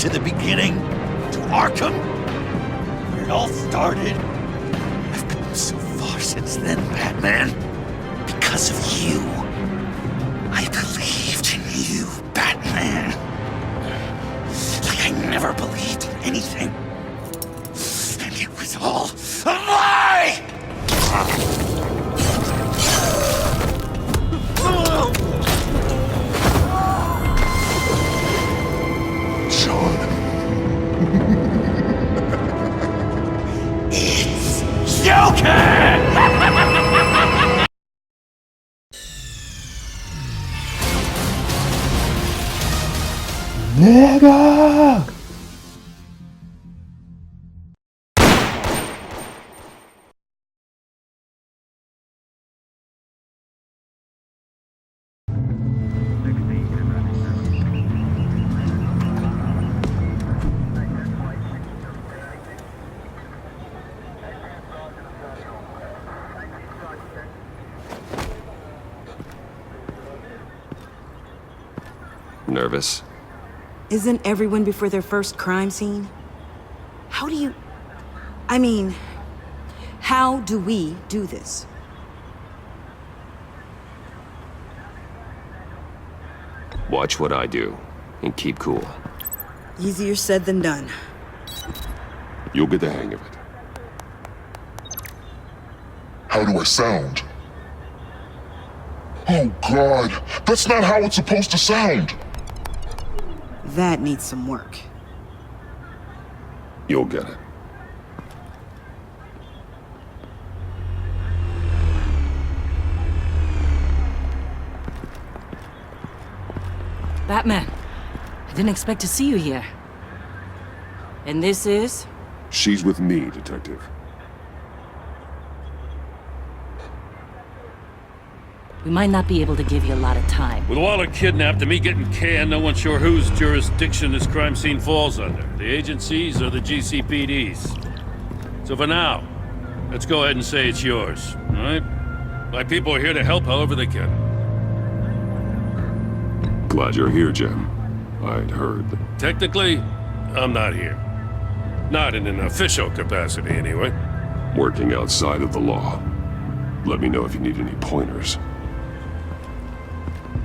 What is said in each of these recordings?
to the beginning, to Arkham, where it all started. I've come so far since then, Batman, because of you. I believed in you, Batman. Like I never believed in anything. And it was all a lie! John. It's Joker! Nigga! Nervous? Isn't everyone before their first crime scene? How do you... I mean, how do we do this? Watch what I do, and keep cool. Easier said than done. You'll get the hang of it. How do I sound? Oh God, that's not how it's supposed to sound! That needs some work. You'll get it. Batman, I didn't expect to see you here. And this is? She's with me, Detective. We might not be able to give you a lot of time. With Waller kidnapped and me getting canned, no one's sure whose jurisdiction this crime scene falls under. The agencies or the GCPD's. So for now, let's go ahead and say it's yours, all right? My people are here to help however they can. Glad you're here, Jim. I'd heard that... Technically, I'm not here. Not in an official capacity, anyway. Working outside of the law. Let me know if you need any pointers.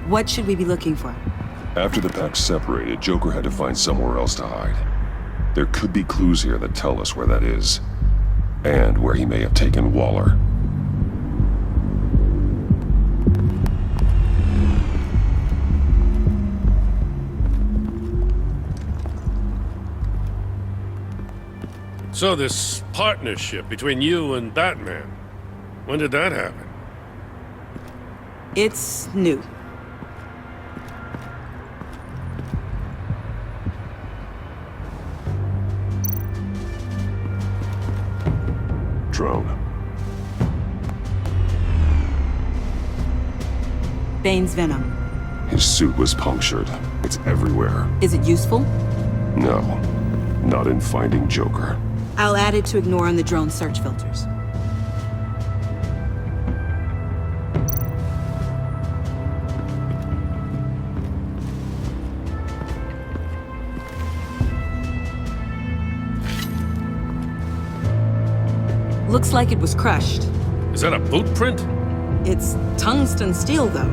What should we be looking for? After the pack separated, Joker had to find somewhere else to hide. There could be clues here that tell us where that is. And where he may have taken Waller. So this partnership between you and Batman, when did that happen? It's new. Drone. Bane's venom. His suit was punctured. It's everywhere. Is it useful? No. Not in finding Joker. I'll add it to ignore on the drone search filters. Looks like it was crushed. Is that a boot print? It's tungsten steel, though.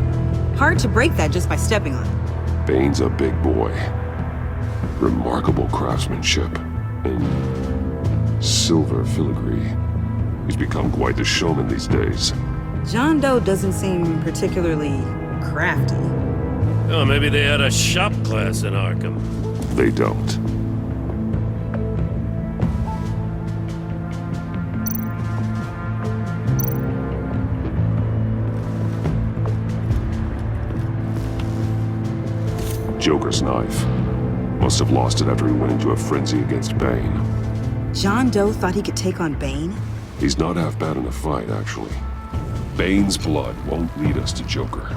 Hard to break that just by stepping on it. Bane's a big boy. Remarkable craftsmanship. And silver filigree. He's become quite the showman these days. John Doe doesn't seem particularly crafty. Oh, maybe they had a shop class in Arkham. They don't. Joker's knife. Must have lost it after he went into a frenzy against Bane. John Doe thought he could take on Bane? He's not half bad in a fight, actually. Bane's blood won't lead us to Joker.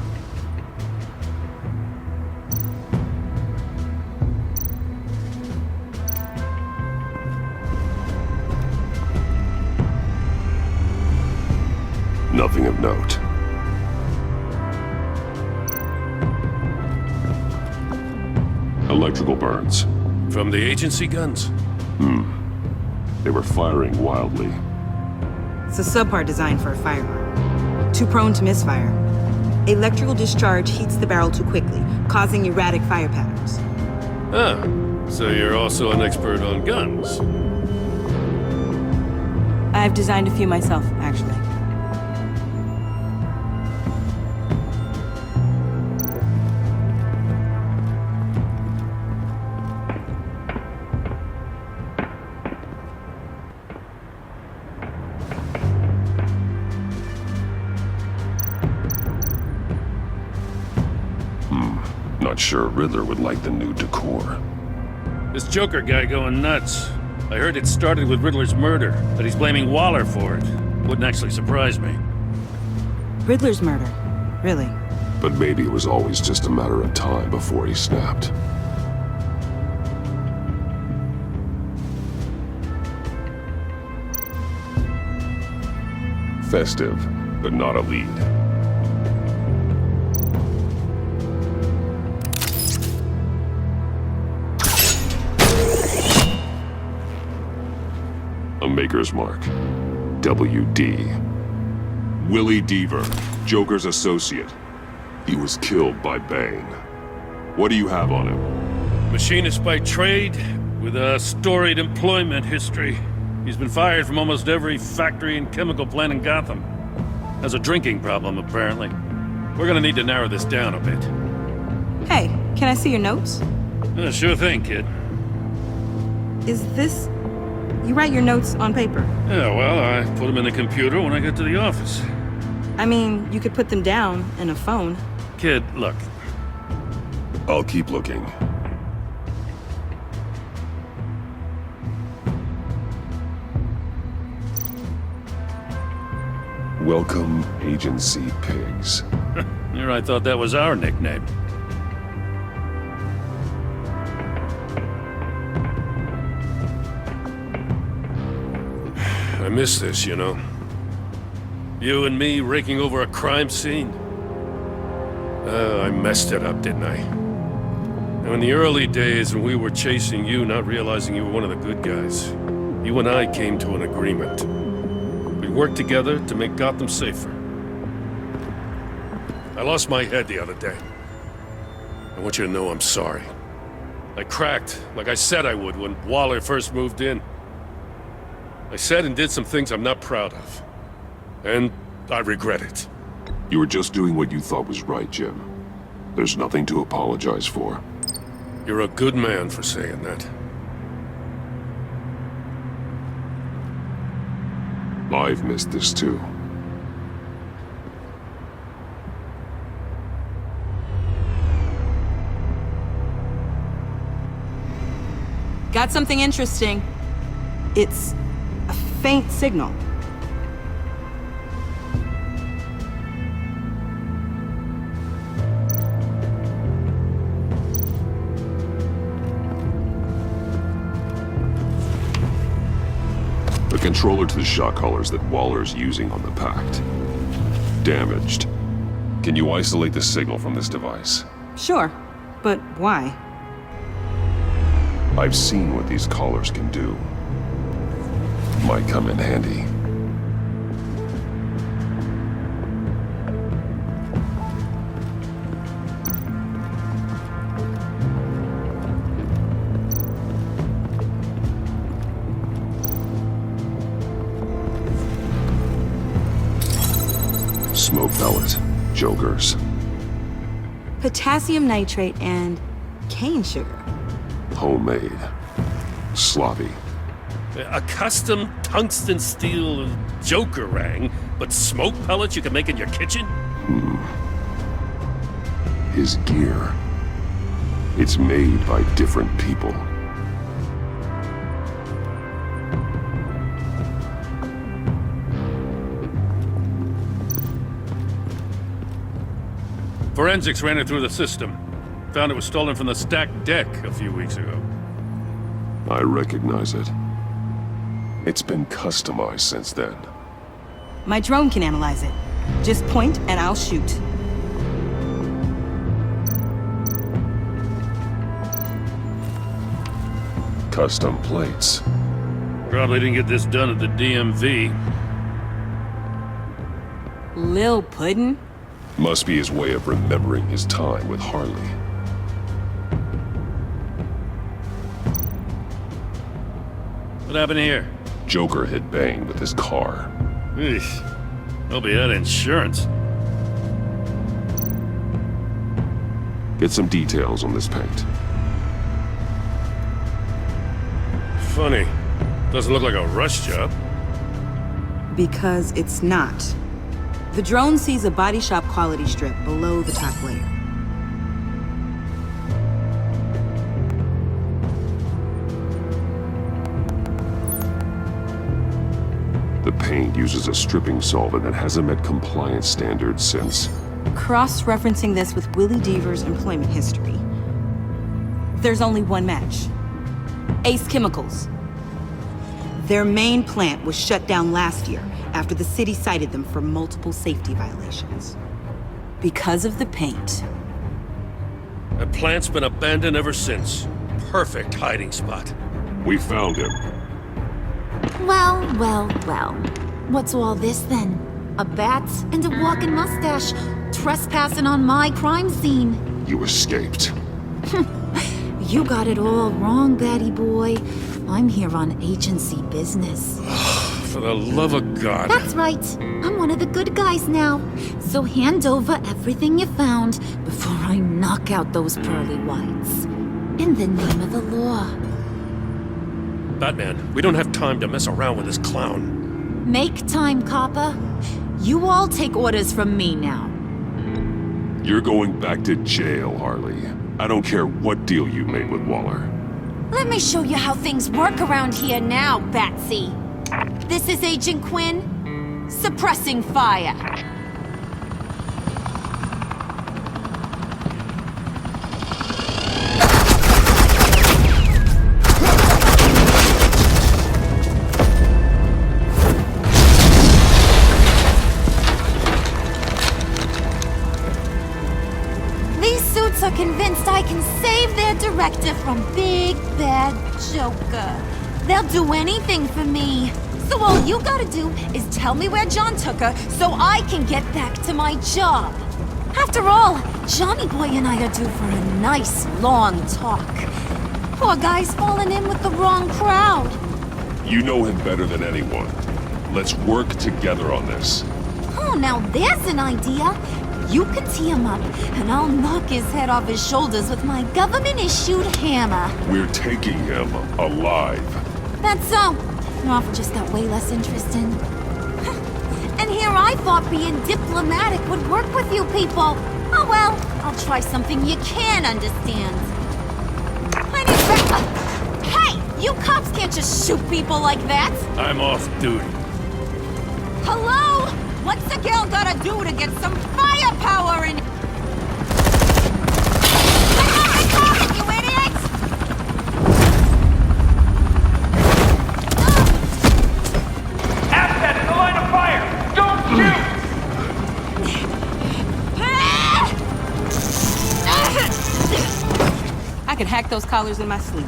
Nothing of note. Electrical burns. From the agency guns? They were firing wildly. It's a subpart designed for a firearm. Too prone to misfire. Electrical discharge heats the barrel too quickly, causing erratic fire patterns. Ah, so you're also an expert on guns. I've designed a few myself, actually. Not sure Riddler would like the new decor. This Joker guy going nuts. I heard it started with Riddler's murder, but he's blaming Waller for it. Wouldn't actually surprise me. Riddler's murder. Really? But maybe it was always just a matter of time before he snapped. Festive, but not a lead. A Maker's Mark. WD. Willie Deaver, Joker's associate. He was killed by Bane. What do you have on him? Machinist by trade, with a storied employment history. He's been fired from almost every factory and chemical plant in Gotham. Has a drinking problem, apparently. We're gonna need to narrow this down a bit. Hey, can I see your notes? Sure thing, kid. Is this... You write your notes on paper? Yeah, well, I put them in the computer when I get to the office. I mean, you could put them down in a phone. Kid, look. I'll keep looking. Welcome, Agency Pigs. Here I thought that was our nickname. I miss this, you know. You and me raking over a crime scene. I messed it up, didn't I? Now, in the early days when we were chasing you, not realizing you were one of the good guys, you and I came to an agreement. We worked together to make Gotham safer. I lost my head the other day. I want you to know I'm sorry. I cracked, like I said I would when Waller first moved in. I said and did some things I'm not proud of. And I regret it. You were just doing what you thought was right, Jim. There's nothing to apologize for. You're a good man for saying that. I've missed this too. Got something interesting. It's a faint signal. The controller to the shot collars that Waller's using on the Pact. Damaged. Can you isolate the signal from this device? Sure, but why? I've seen what these collars can do. Might come in handy. Smoke pellet. Jokers. Potassium nitrate and cane sugar. Homemade. Sloppy. A custom tungsten steel Jokerang, but smoke pellets you can make in your kitchen? His gear. It's made by different people. Forensics ran it through the system. Found it was stolen from the stacked deck a few weeks ago. I recognize it. It's been customized since then. My drone can analyze it. Just point and I'll shoot. custom plates. Probably didn't get this done at the DMV. Lil Puddin'? Must be his way of remembering his time with Harley. What happened here? Joker hit Bane with his car. Eesh. Hope he had insurance. Get some details on this paint. Funny. Doesn't look like a rush job. Because it's not. The drone sees a body shop quality strip below the top layer. The paint uses a stripping solvent that hasn't met compliance standards since. Cross-referencing this with Willie Deaver's employment history, there's only one match. Ace Chemicals. Their main plant was shut down last year after the city cited them for multiple safety violations. Because of the paint. The plant's been abandoned ever since. Perfect hiding spot. We found him. Well, well, well. What's all this then? A bat and a walking mustache trespassing on my crime scene. You escaped. You got it all wrong, Batty boy. I'm here on agency business. For the love of God. That's right. I'm one of the good guys now. So hand over everything you found before I knock out those pearly whites. In the name of the law. Batman, we don't have time to mess around with this clown. Make time, copper. You all take orders from me now. You're going back to jail, Harley. I don't care what deal you made with Waller. Let me show you how things work around here now, Batsy. This is Agent Quinn, suppressing fire. Are convinced I can save their director from Big Bad Joker. They'll do anything for me. So all you gotta do is tell me where John took her so I can get back to my job. After all, Johnny Boy and I are due for a nice long talk. Poor guy's fallen in with the wrong crowd. You know him better than anyone. Let's work together on this. Oh, now there's an idea. You can tee him up, and I'll knock his head off his shoulders with my government-issued hammer. We're taking him alive. That's so. Your offer just got way less interesting. And here I thought being diplomatic would work with you people. Oh well, I'll try something you can understand. I need Hey! You cops can't just shoot people like that! I'm off duty. Hello? What's a girl gotta do to get some firepower in? You idiot! Assets in the line of fire! Don't shoot! I could hack those collars in my sleep.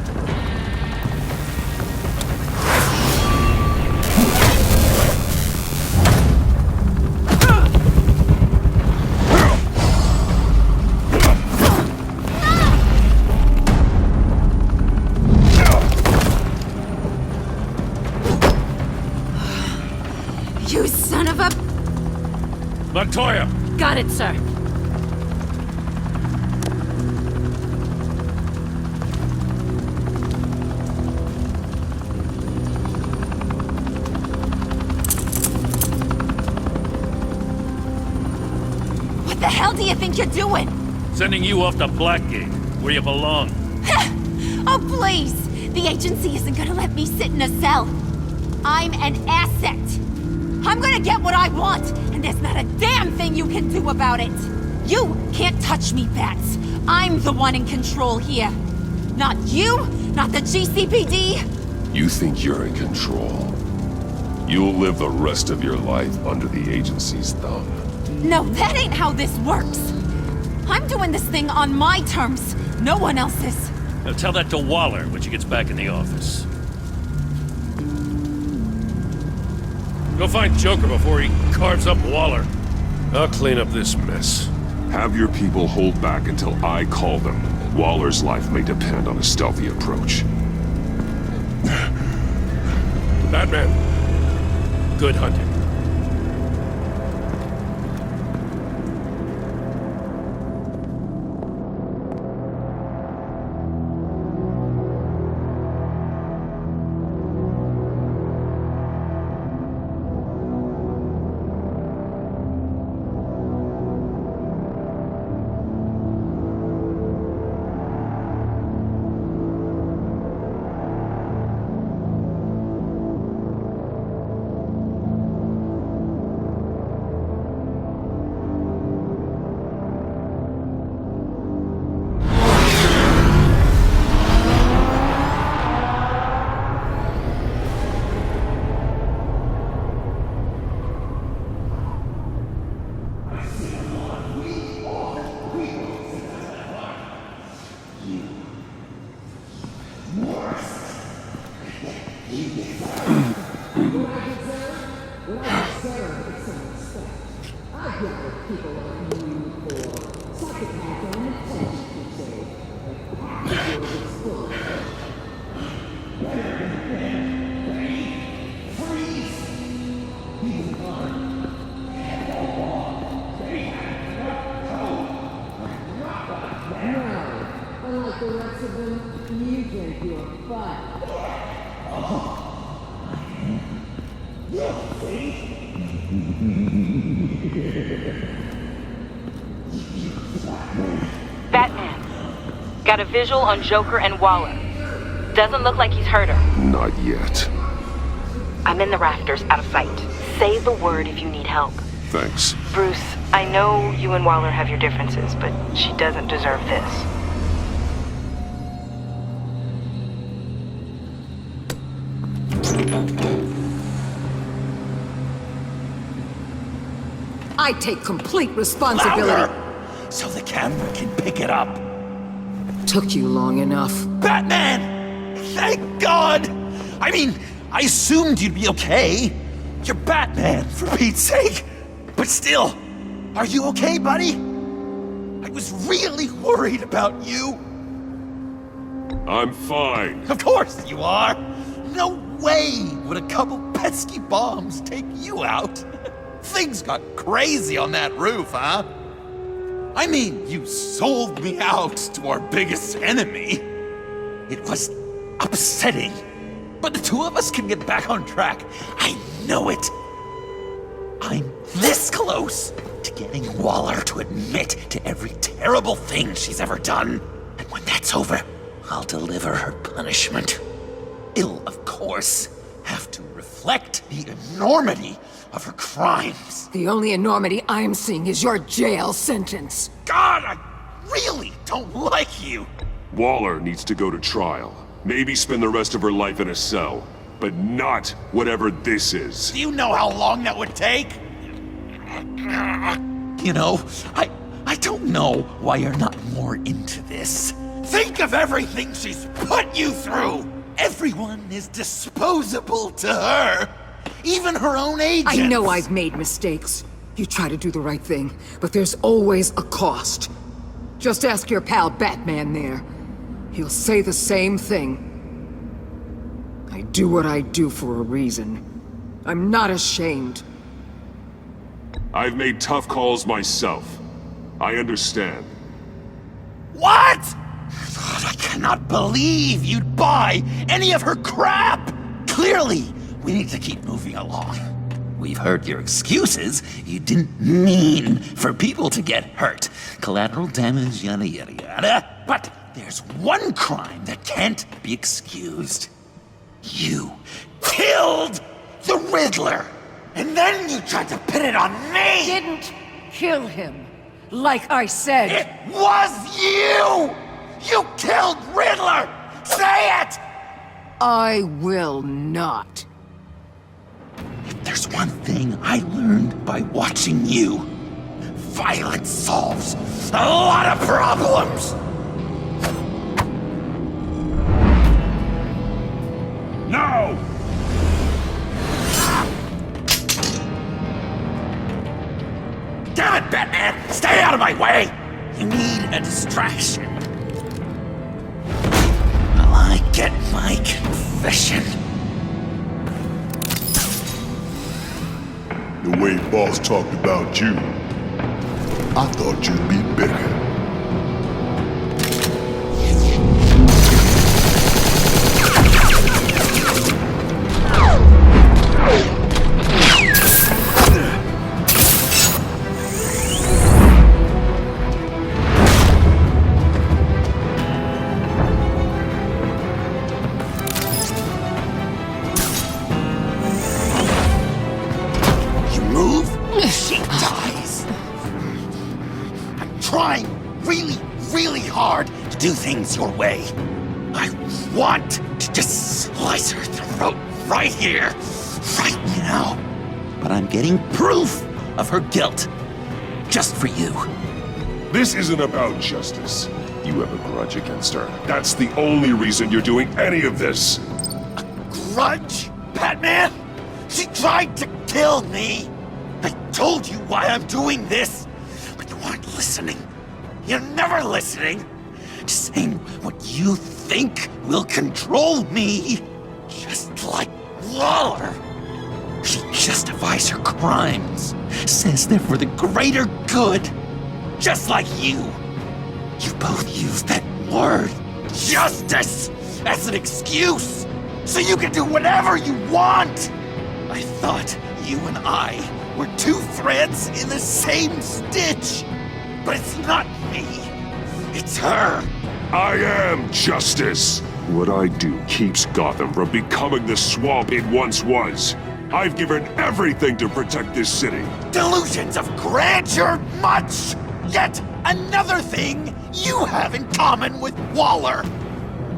You son of a... Montoya! Got it, sir. What the hell do you think you're doing? Sending you off to Blackgate, where you belong. Oh, please! The agency isn't gonna let me sit in a cell. I'm an asset. I'm gonna get what I want, and there's not a damn thing you can do about it. You can't touch me, Bats. I'm the one in control here. Not you, not the GCPD. You think you're in control? You'll live the rest of your life under the agency's thumb. No, that ain't how this works. I'm doing this thing on my terms, no one else's. Now tell that to Waller when she gets back in the office. Go find Joker before he carves up Waller. I'll clean up this mess. Have your people hold back until I call them. Waller's life may depend on a stealthy approach. Batman, good hunting. Batman. Got a visual on Joker and Waller. Doesn't look like he's hurt her. Not yet. I'm in the rafters, out of sight. Say the word if you need help. Thanks. Bruce, I know you and Waller have your differences, but she doesn't deserve this. I take complete responsibility. Louder! So the camera can pick it up. Took you long enough. Batman! Thank God! I mean, I assumed you'd be okay. You're Batman, for Pete's sake. But still, are you okay, buddy? I was really worried about you. I'm fine. Of course you are. No way would a couple pesky bombs take you out. Things got crazy on that roof, huh? I mean, you sold me out to our biggest enemy. It was upsetting. But the two of us can get back on track. I know it. I'm this close to getting Waller to admit to every terrible thing she's ever done. And when that's over, I'll deliver her punishment. It'll, of course, have to reflect the enormity of her crimes. The only enormity I'm seeing is your jail sentence. God, I really don't like you. Waller needs to go to trial. Maybe spend the rest of her life in a cell. But not whatever this is. Do you know how long that would take? You know, I don't know why you're not more into this. Think of everything she's put you through. Everyone is disposable to her. Even her own agents. I know I've made mistakes. You try to do the right thing, but there's always a cost. Just ask your pal Batman there. He'll say the same thing. I do what I do for a reason. I'm not ashamed. I've made tough calls myself. I understand. What? God, I cannot believe you'd buy any of her crap. Clearly, we need to keep moving along. We've heard your excuses. You didn't mean for people to get hurt. Collateral damage, yada yada yada. But there's one crime that can't be excused. You killed the Riddler! And then you tried to pin it on me! Didn't kill him. Like I said. It was you! You killed Riddler! Say it! I will not. If there's one thing I learned by watching you, violence solves a lot of problems! Now! Damn it, Batman! Stay out of my way! You need a distraction. While I get my confession. The way Boss talked about you, I thought you'd be bigger. She dies. I'm trying really hard to do things your way. I want to just slice her throat right here, right now. But I'm getting proof of her guilt, just for you. This isn't about justice. You have a grudge against her. That's the only reason you're doing any of this. Grudge? Batman? She tried to kill me. I told you why I'm doing this, but you aren't listening. You're never listening. Just saying what you think will control me. Just like Waller. She justifies her crimes, says they're for the greater good. Just like you. You both use that word, justice, as an excuse, so you can do whatever you want. I thought you and I were two threads in the same stitch. But it's not me. It's her. I am justice. What I do keeps Gotham from becoming the swamp it once was. I've given everything to protect this city. Delusions of grandeur much. Yet another thing you have in common with Waller.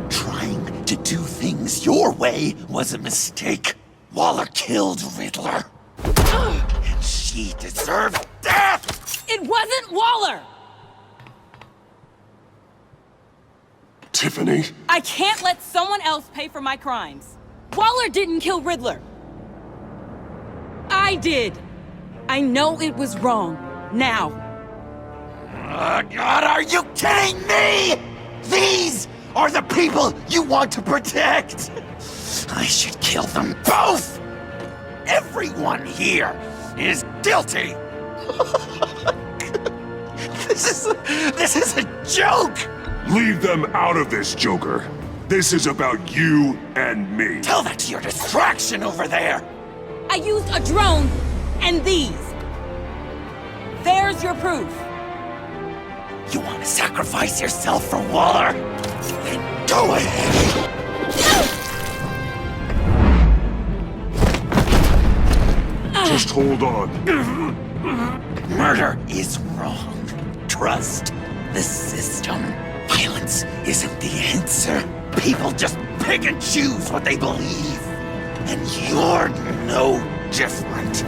Trying to do things your way was a mistake. Waller killed Riddler. And she deserved death! It wasn't Waller! Tiffany? I can't let someone else pay for my crimes. Waller didn't kill Riddler. I did. I know it was wrong. Now. God, are you kidding me? These are the people you want to protect. I should kill them both. Everyone here is guilty. This is a joke. Leave them out of this, Joker. This is about you and me. Tell that to your distraction over there. I used a drone and these. There's your proof. You want to sacrifice yourself for Waller? Then go ahead. Just hold on. Murder is wrong. Trust the system. Violence isn't the answer. People just pick and choose what they believe. And you're no different.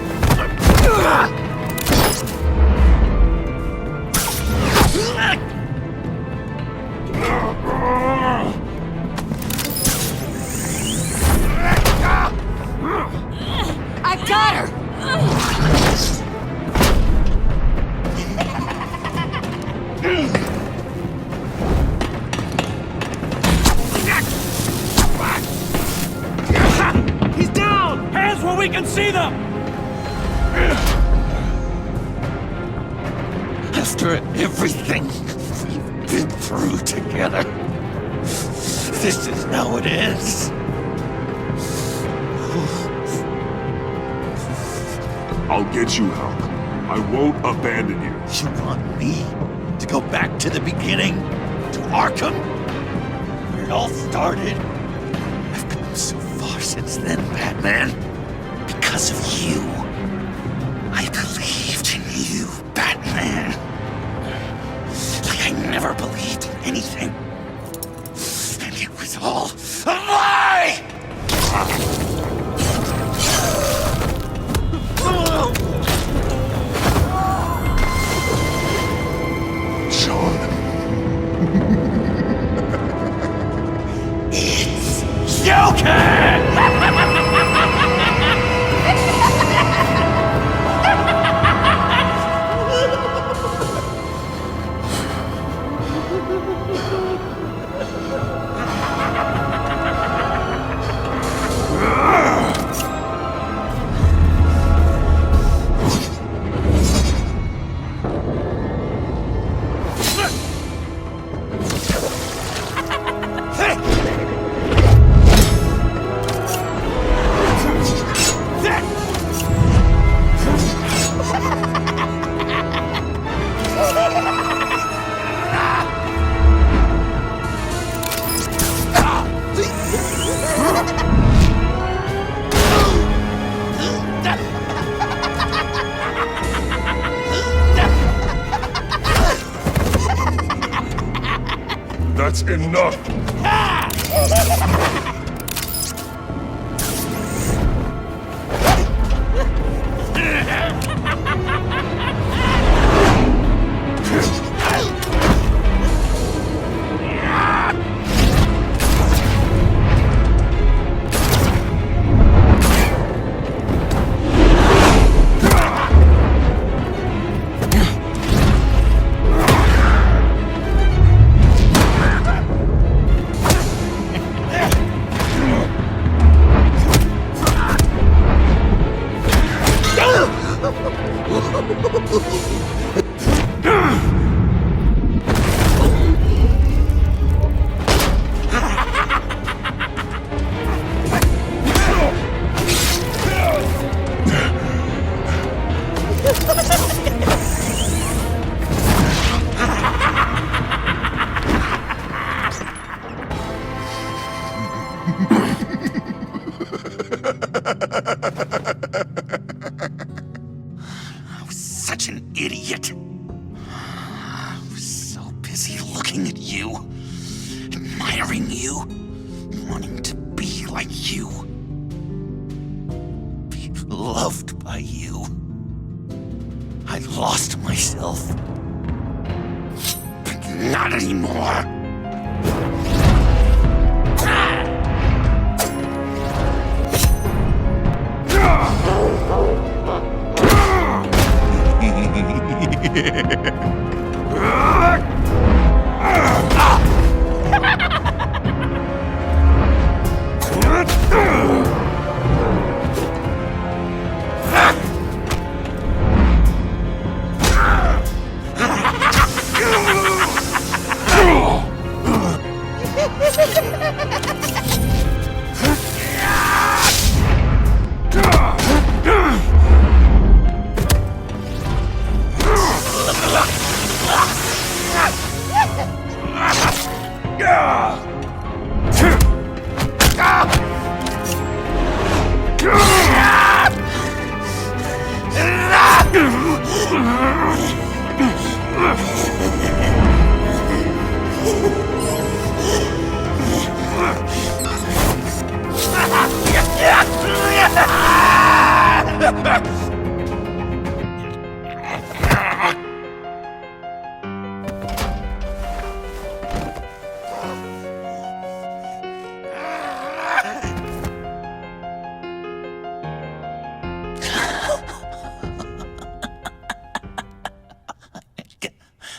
I got her! He's down! Hands where we can see them! After everything we've been through together, this is how it ends. I'll get you help. I won't abandon you. You want me to go back to the beginning? To Arkham? Where it all started? I've come so far since then, Batman. Because of you. I believed in you, Batman. Like I never believed in anything. And it was all a lie! Sean. It's Joker! That's enough! I was such an idiot. I was so busy looking at you, admiring you, wanting to be like you, be loved by you. I lost myself. But not anymore.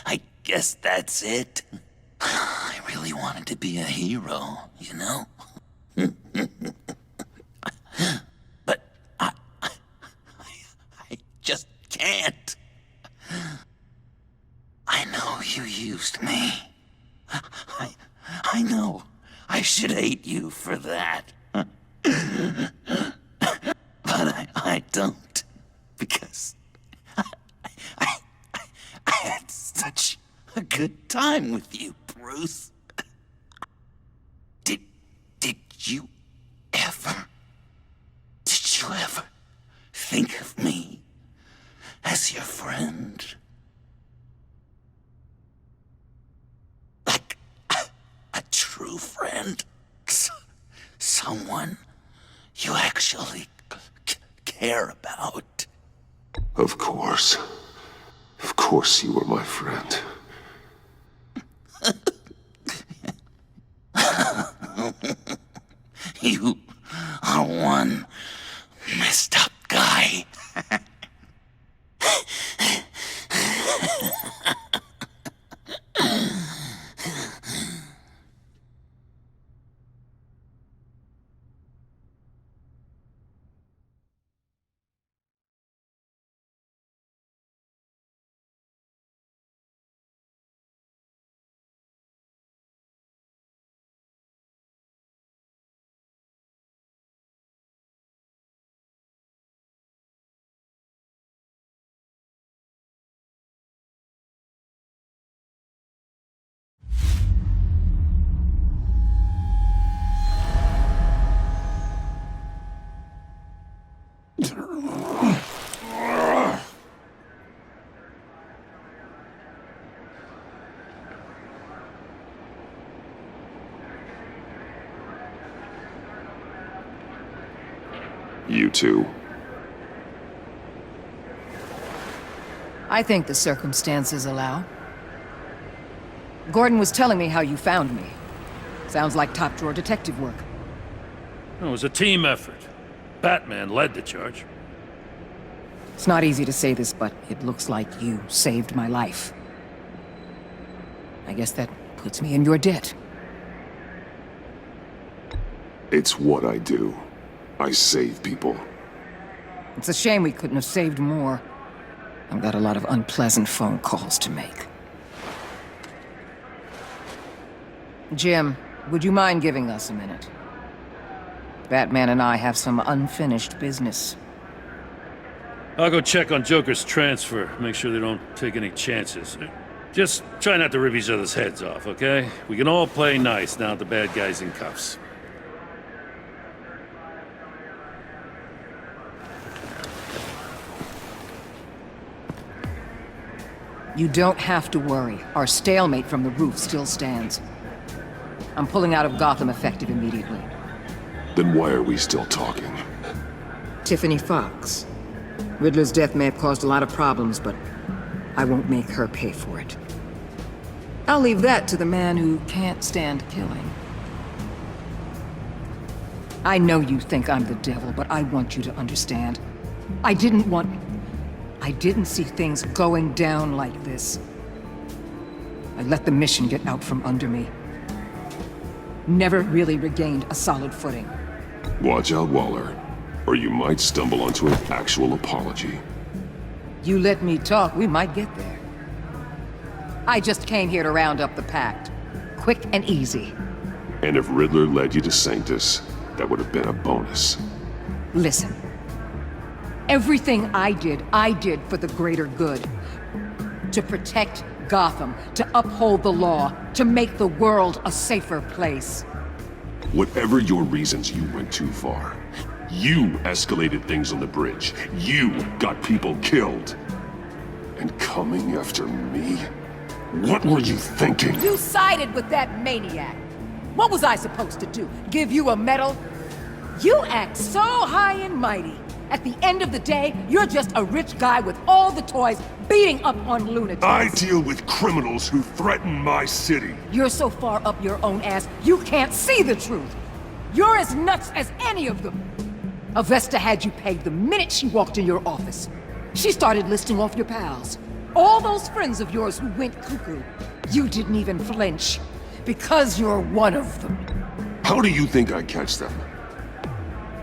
I guess that's it. I really wanted to be a hero, you know? But I just can't. I know you used me. I know. I should hate you for that. But I don't. Because I had such a good time with you, Bruce. Did you ever think of me as your friend? Like a true friend? Someone you actually care about? Of course. Of course you were my friend. You one messed up guy. You two. I think the circumstances allow. Gordon was telling me how you found me. Sounds like top-drawer detective work. It was a team effort. Batman led the charge. It's not easy to say this, but it looks like you saved my life. I guess that puts me in your debt. It's what I do. I save people. It's a shame we couldn't have saved more. I've got a lot of unpleasant phone calls to make. Jim, would you mind giving us a minute? Batman and I have some unfinished business. I'll go check on Joker's transfer, make sure they don't take any chances. Just try not to rip each other's heads off, okay? We can all play nice now that the bad guy's in cuffs. You don't have to worry. Our stalemate from the roof still stands. I'm pulling out of Gotham effective immediately. Then why are we still talking? Tiffany Fox. Riddler's death may have caused a lot of problems, but I won't make her pay for it. I'll leave that to the man who can't stand killing. I know you think I'm the devil, but I want you to understand. I didn't see things going down like this. I let the mission get out from under me. Never really regained a solid footing. Watch out, Waller, or you might stumble onto an actual apology. You let me talk, we might get there. I just came here to round up the Pact. Quick and easy. And if Riddler led you to Sanctus, that would have been a bonus. Listen. Everything I did for the greater good. To protect Gotham, to uphold the law, to make the world a safer place. Whatever your reasons, you went too far. You escalated things on the bridge. You got people killed. And coming after me? What were you thinking? You sided with that maniac. What was I supposed to do? Give you a medal? You act so high and mighty. At the end of the day, you're just a rich guy with all the toys beating up on lunatics. I deal with criminals who threaten my city. You're so far up your own ass, you can't see the truth. You're as nuts as any of them. Avesta had you pegged the minute she walked in your office. She started listing off your pals. All those friends of yours who went cuckoo. You didn't even flinch. Because you're one of them. How do you think I catch them?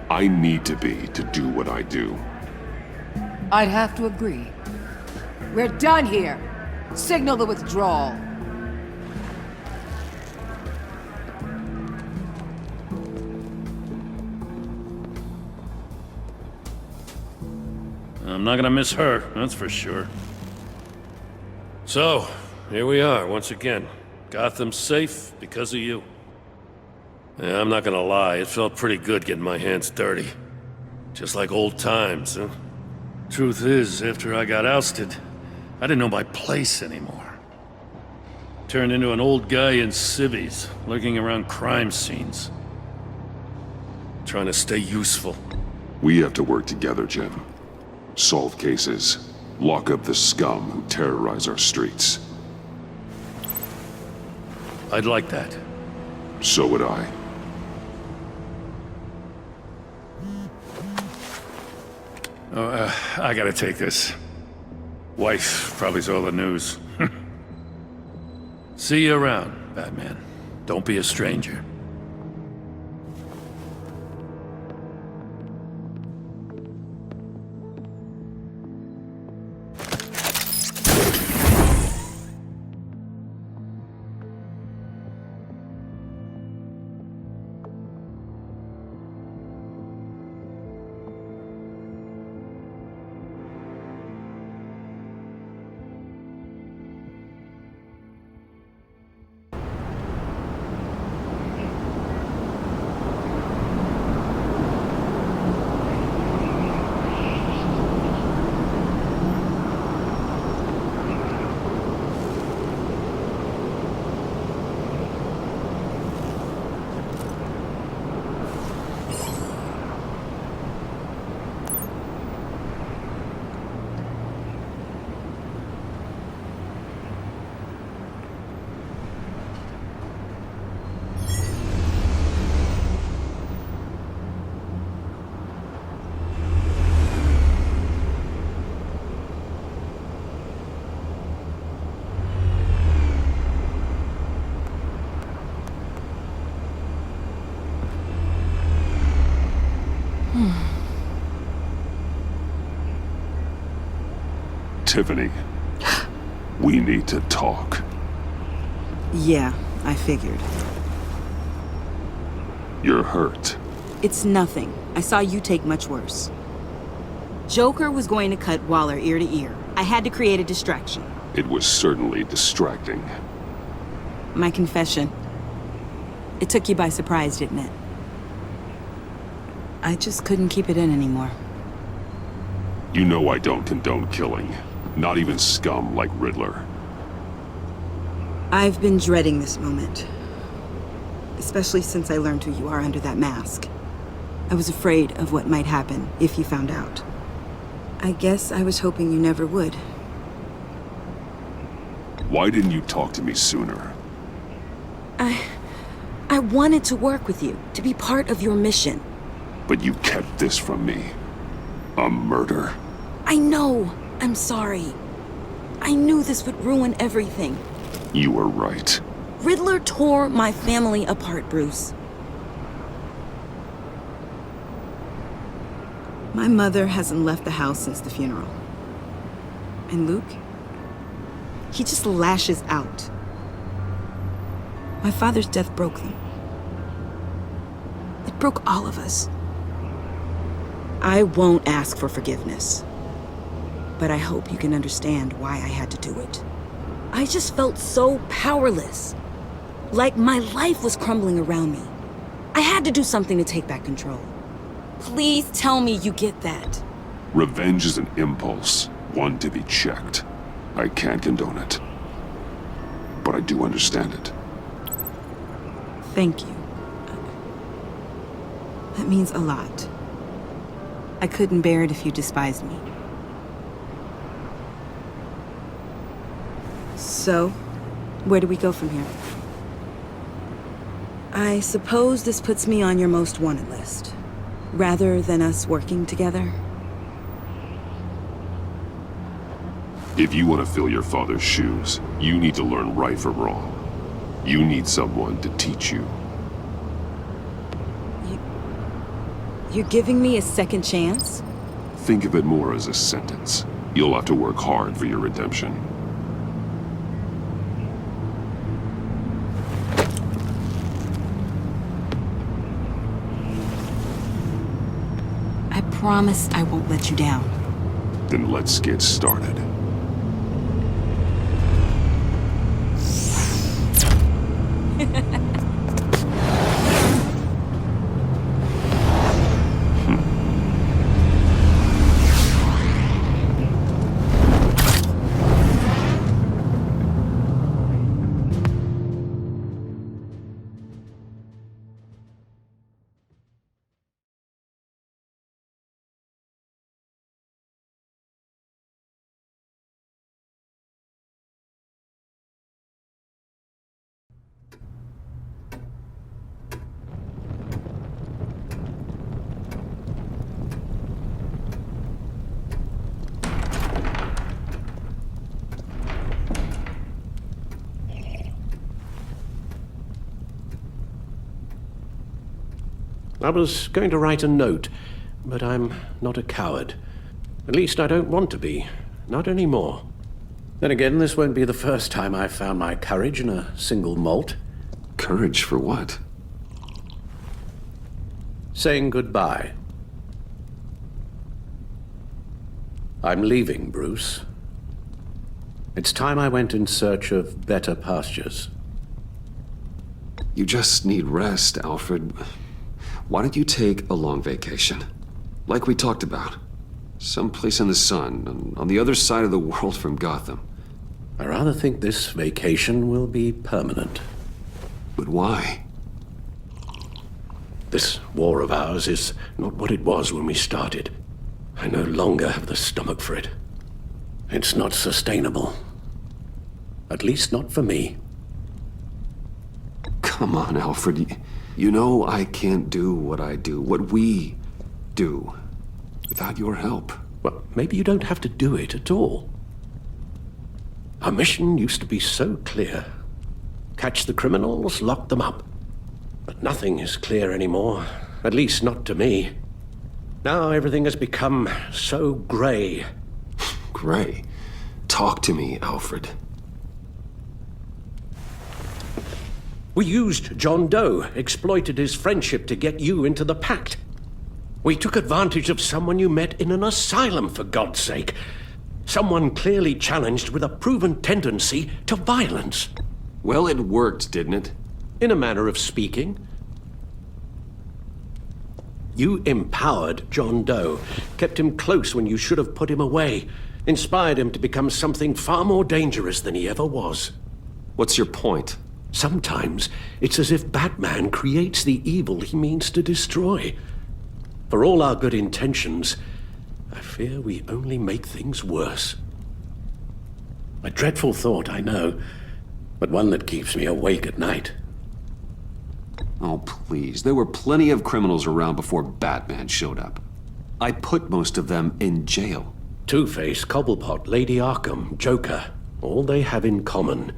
I need to be to do what I do. I'd have to agree. We're done here. Signal the withdrawal. I'm not gonna miss her, that's for sure. So, here we are, once again. Gotham's safe because of you. Yeah, I'm not gonna lie, it felt pretty good getting my hands dirty. Just like old times, huh? Truth is, after I got ousted, I didn't know my place anymore. Turned into an old guy in civvies, lurking around crime scenes. Trying to stay useful. We have to work together, Jim. Solve cases. Lock up the scum who terrorize our streets. I'd like that. So would I. I gotta take this. Wife probably saw the news. See you around, Batman. Don't be a stranger. Tiffany, we need to talk. Yeah, I figured. You're hurt. It's nothing. I saw you take much worse. Joker was going to cut Waller ear to ear. I had to create a distraction. It was certainly distracting. My confession. It took you by surprise, didn't it? I just couldn't keep it in anymore. You know I don't condone killing. Not even scum like Riddler. I've been dreading this moment. Especially since I learned who you are under that mask. I was afraid of what might happen if you found out. I guess I was hoping you never would. Why didn't you talk to me sooner? I wanted to work with you, to be part of your mission. But you kept this from me. A murder? I know. I'm sorry. I knew this would ruin everything. You were right. Riddler tore my family apart, Bruce. My mother hasn't left the house since the funeral. And Luke? He just lashes out. My father's death broke them. It broke all of us. I won't ask for forgiveness. But I hope you can understand why I had to do it. I just felt so powerless. Like my life was crumbling around me. I had to do something to take back control. Please tell me you get that. Revenge is an impulse, one to be checked. I can't condone it. But I do understand it. Thank you. That means a lot. I couldn't bear it if you despised me. So, where do we go from here? I suppose this puts me on your most wanted list, rather than us working together. If you want to fill your father's shoes, you need to learn right from wrong. You need someone to teach you. You're giving me a second chance? Think of it more as a sentence. You'll have to work hard for your redemption. I promise I won't let you down. Then let's get started. I was going to write a note, but I'm not a coward. At least I don't want to be. Not anymore. Then again, this won't be the first time I've found my courage in a single molt. Courage for what? Saying goodbye. I'm leaving, Bruce. It's time I went in search of better pastures. You just need rest, Alfred. Why don't you take a long vacation? Like we talked about. Someplace in the sun, on the other side of the world from Gotham. I rather think this vacation will be permanent. But why? This war of ours is not what it was when we started. I no longer have the stomach for it. It's not sustainable. At least not for me. Come on, Alfred. You know I can't do what I do, what we do, without your help. Well, maybe you don't have to do it at all. Our mission used to be so clear. Catch the criminals, lock them up. But nothing is clear anymore, at least not to me. Now everything has become so gray. Gray? Talk to me, Alfred. We used John Doe, exploited his friendship to get you into the pact. We took advantage of someone you met in an asylum, for God's sake. Someone clearly challenged with a proven tendency to violence. Well, it worked, didn't it? In a manner of speaking. You empowered John Doe, kept him close when you should have put him away, inspired him to become something far more dangerous than he ever was. What's your point? Sometimes it's as if Batman creates the evil he means to destroy. For all our good intentions, I fear we only make things worse. A dreadful thought, I know, but one that keeps me awake at night. Oh, please. There were plenty of criminals around before Batman showed up. I put most of them in jail. Two-Face, Cobblepot, Lady Arkham, Joker, all they have in common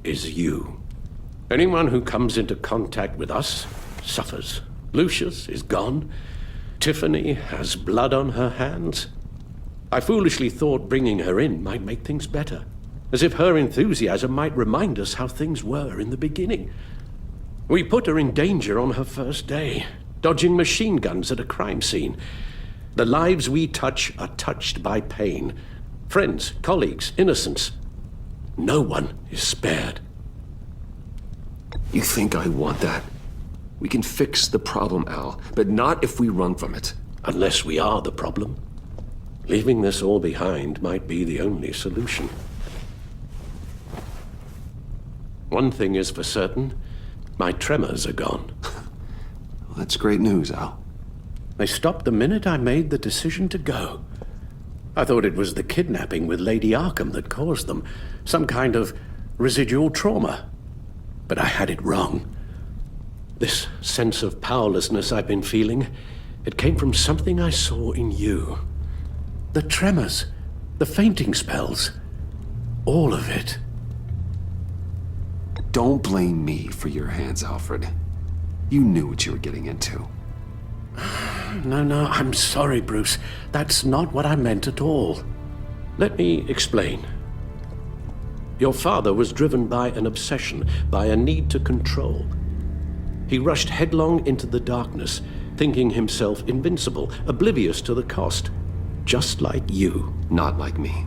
is you. Anyone who comes into contact with us suffers. Lucius is gone. Tiffany has blood on her hands. I foolishly thought bringing her in might make things better, as if her enthusiasm might remind us how things were in the beginning. We put her in danger on her first day, dodging machine guns at a crime scene. The lives we touch are touched by pain. Friends, colleagues, innocents. No one is spared. You think I want that? We can fix the problem, Al, but not if we run from it. Unless we are the problem. Leaving this all behind might be the only solution. One thing is for certain, my tremors are gone. Well, that's great news, Al. They stopped the minute I made the decision to go. I thought it was the kidnapping with Lady Arkham that caused them, some kind of residual trauma. But I had it wrong. This sense of powerlessness I've been feeling, it came from something I saw in you. The tremors, the fainting spells, all of it. Don't blame me for your hands, Alfred. You knew what you were getting into. No, I'm sorry, Bruce. That's not what I meant at all. Let me explain. Your father was driven by an obsession, by a need to control. He rushed headlong into the darkness, thinking himself invincible, oblivious to the cost. Just like you. Not like me.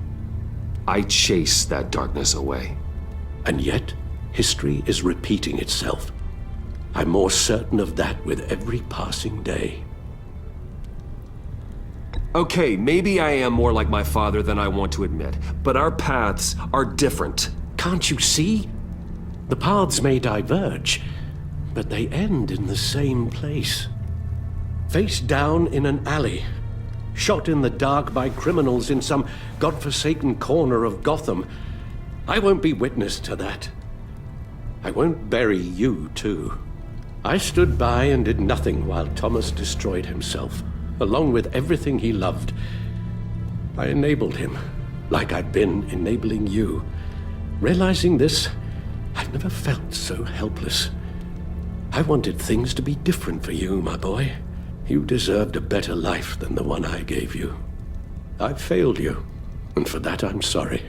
I chased that darkness away. And yet, history is repeating itself. I'm more certain of that with every passing day. Okay, maybe I am more like my father than I want to admit, but our paths are different. Can't you see? The paths may diverge, but they end in the same place. Face down in an alley, shot in the dark by criminals in some godforsaken corner of Gotham. I won't be witness to that. I won't bury you, too. I stood by and did nothing while Thomas destroyed himself, along with everything he loved. I enabled him, like I'd been enabling you. Realizing this, I've never felt so helpless. I wanted things to be different for you, my boy. You deserved a better life than the one I gave you. I failed you, and for that I'm sorry.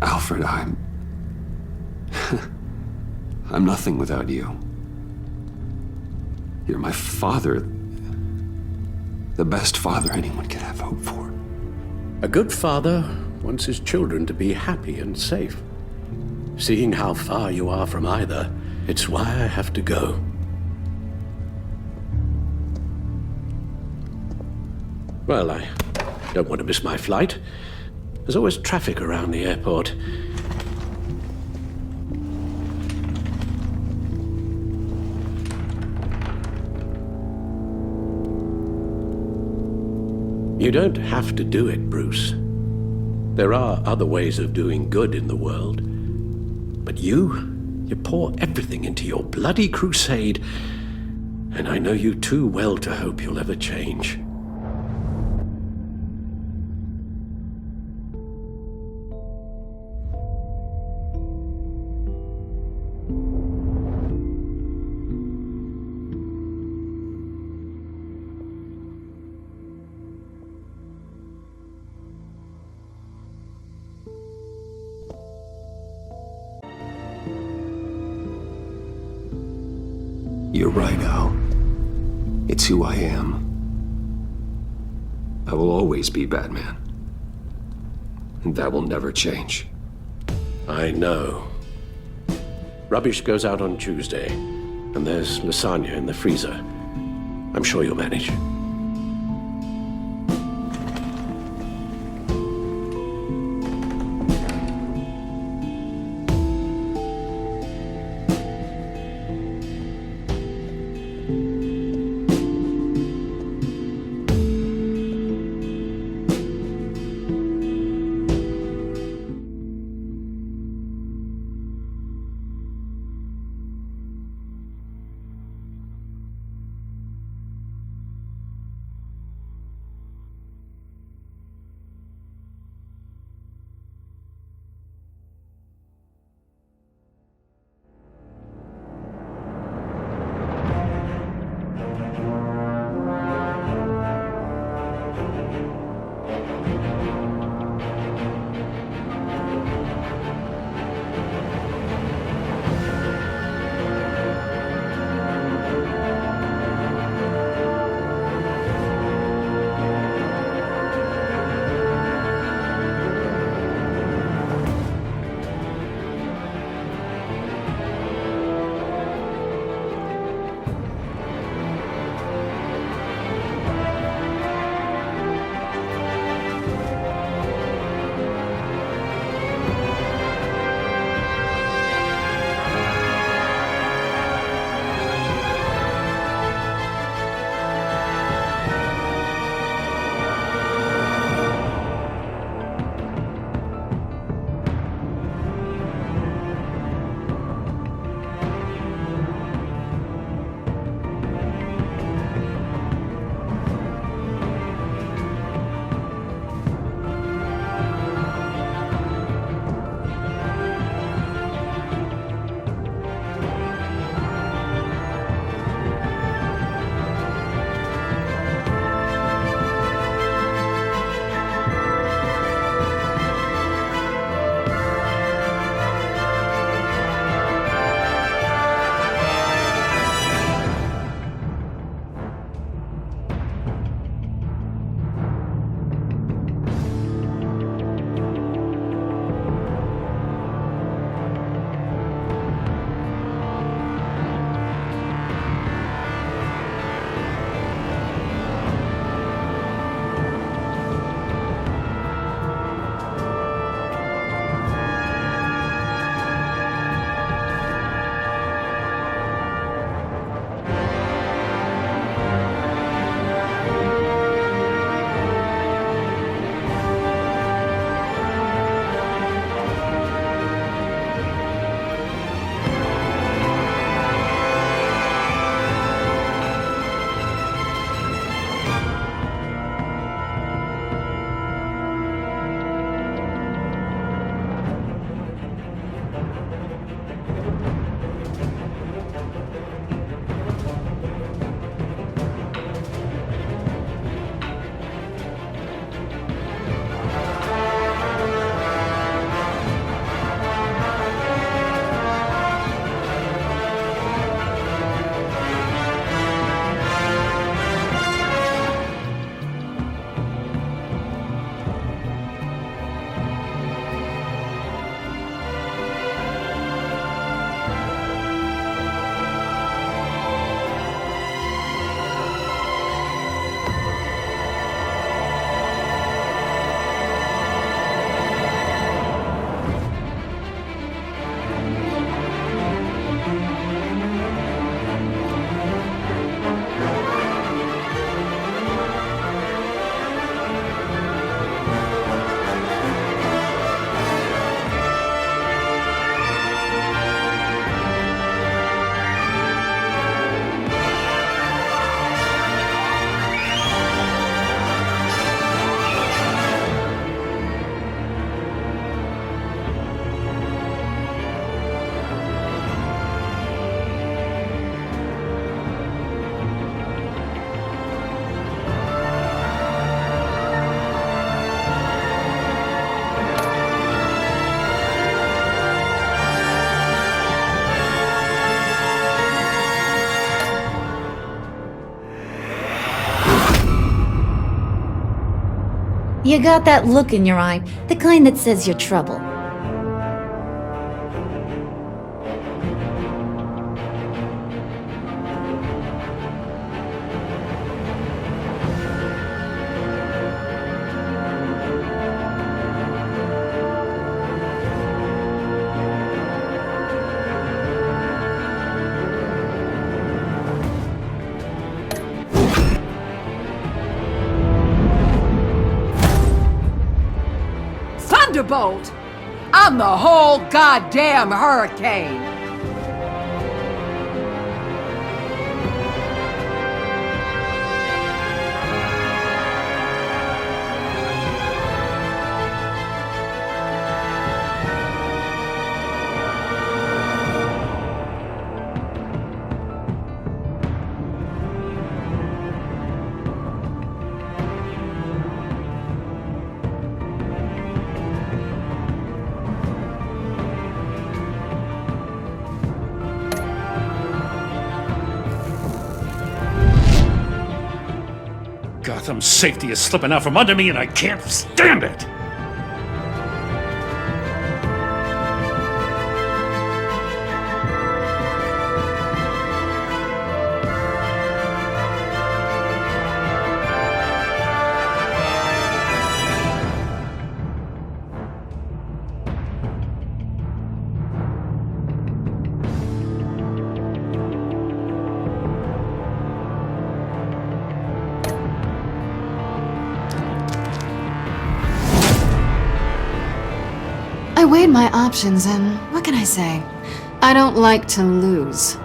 Alfred, I'm nothing without you. You're my father. The best father anyone could have hope for. A good father wants his children to be happy and safe. Seeing how far you are from either, it's why I have to go. Well, I don't want to miss my flight. There's always traffic around the airport. You don't have to do it, Bruce. There are other ways of doing good in the world. But you pour everything into your bloody crusade, and I know you too well to hope you'll ever change. You're right, Al. It's who I am. I will always be Batman. And that will never change. I know. Rubbish goes out on Tuesday, and there's lasagna in the freezer. I'm sure you'll manage. You got that look in your eye, the kind that says you're trouble. Thunderbolt! I'm the whole goddamn hurricane! Gotham's safety is slipping out from under me and I can't stand it! I weighed my options and what can I say? I don't like to lose.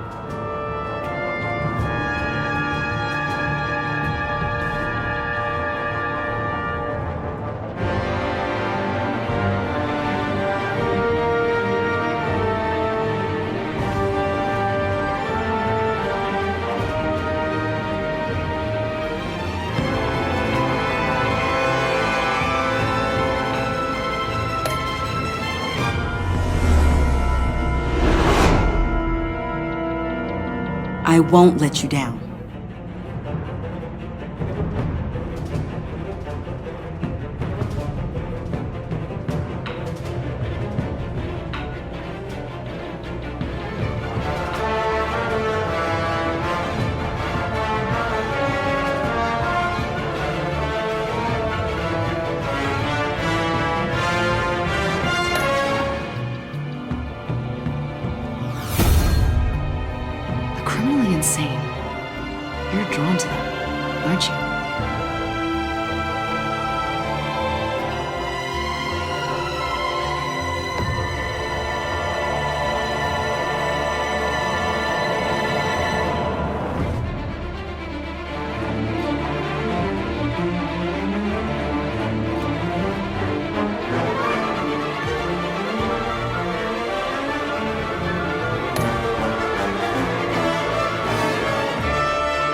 I won't let you down. Criminally insane. You're drawn to them, aren't you?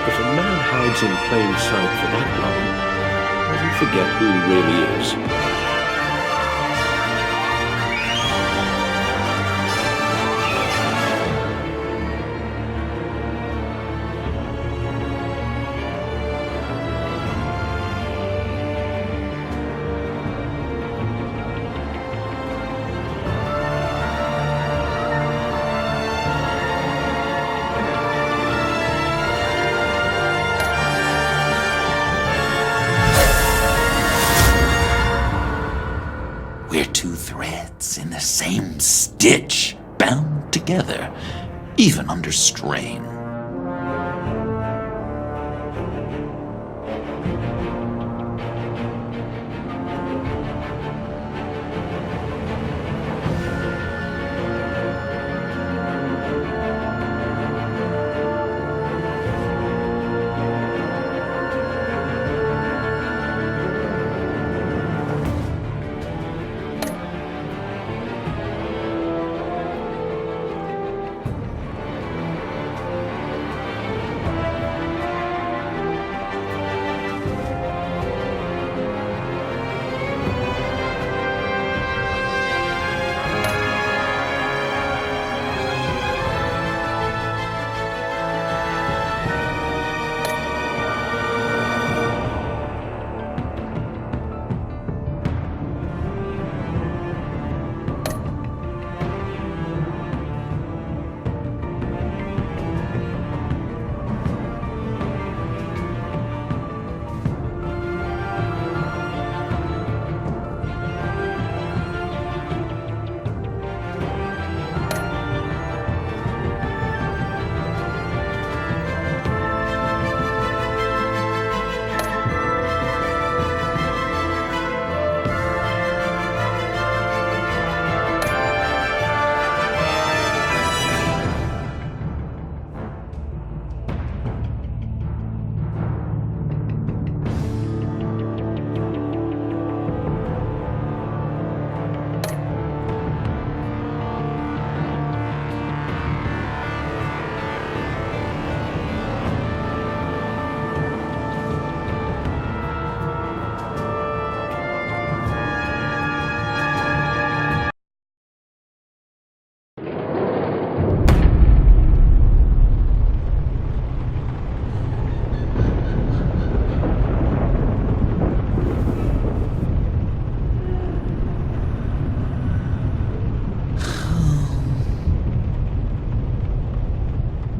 If a man hides in plain sight for that long, will he forget who he really is? We're two threads in the same stitch, bound together, even under strain.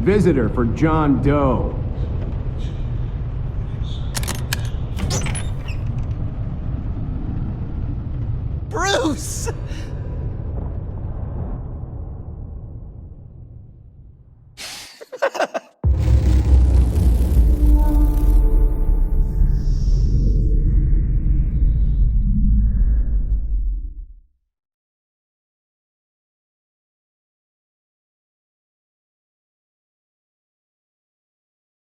visitor for John Doe. Bruce!